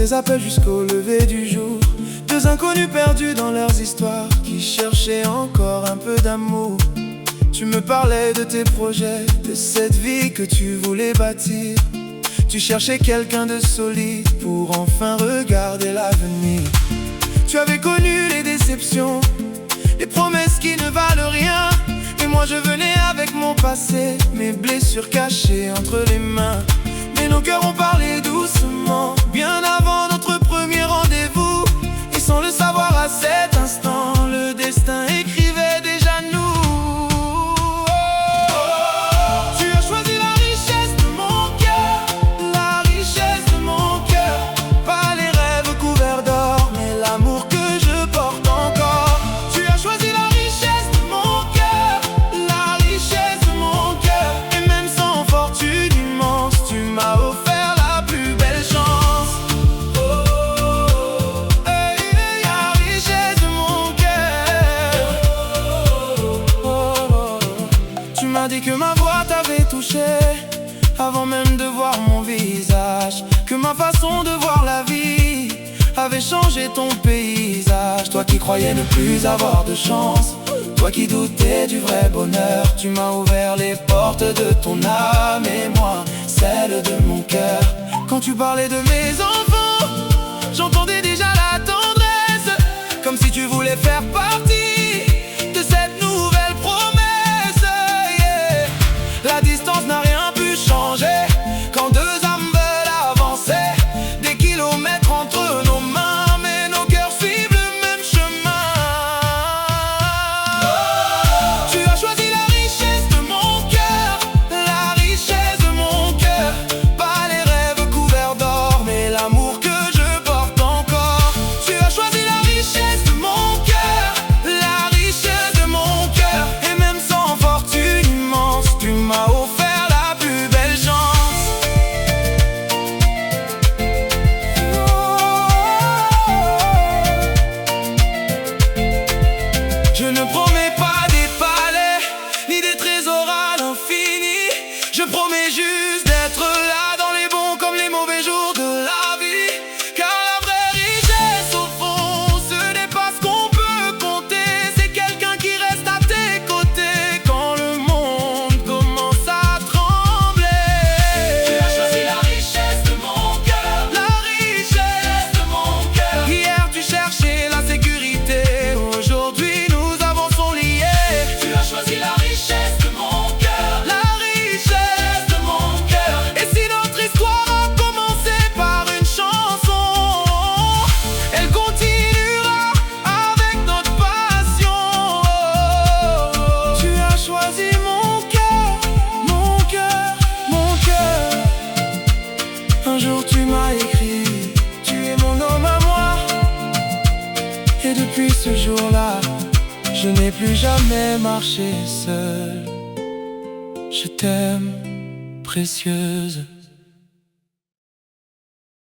les appels jusqu'au lever du jour. Deux inconnus perdus dans leurs histoires, qui cherchaient encore un peu d'amour. Tu me parlais de tes projets, de cette vie que tu voulais bâtir. Tu cherchais quelqu'un de solide pour enfin regarder l'avenir. Tu avais connu les déceptions, les promesses qui ne valent rien. Et moi je venais avec mon passé, mes blessures cachées entre les mains. Mais nos cœurs ont parlé doucement, bien avant notre premier rendez-vous. Et sans le savoir à cet instant, le destin écrivait déjà nous. Dit que ma voix t'avait touché avant même de voir mon visage, que ma façon de voir la vie avait changé ton paysage. Toi qui croyais ne plus avoir de chance, toi qui doutais du vrai bonheur, tu m'as ouvert les portes de ton âme et moi celle de mon cœur. Quand tu parlais de mes enfants, j'entendais déjà la tendresse, comme si tu voulais faire partie de cette nouvelle promesse. La distance n'a rien pu changer quand deux âmes veulent avancer. Des kilomètres entre nos mains, mais nos cœurs suivent le même chemin. Tu as choisi la richesse de mon cœur, la richesse de mon cœur. Pas les rêves couverts d'or, mais l'amour que je porte encore. Tu as choisi la richesse de mon cœur, la richesse de mon cœur. Et même sans fortune immense, tu m'as offert la plus belle chance. Je ne promets pas des palais, ni des trésors à l'infini. Je promets juste d'être là dans les bons comme les mauvais jours de la vie. Car la vraie richesse au fond, ce n'est pas ce qu'on peut compter, c'est quelqu'un qui reste à tes côtés quand le monde commence à trembler. Tu as choisi la richesse de mon cœur, La richesse de mon cœur. Hier tu cherchais la sécurité, aujourd'hui nous avançons liés. Tu as choisi la richesse de mon cœur, La richesse de mon cœur. Et si notre histoire a commencé par une chanson, elle continuera avec notre passion. Tu as choisi mon cœur, mon cœur, mon cœur. Un jour tu m'as écrit, tu es mon homme à moi. Et depuis ce jour-là, je n'ai plus jamais marché seul. Je t'aime, précieuse.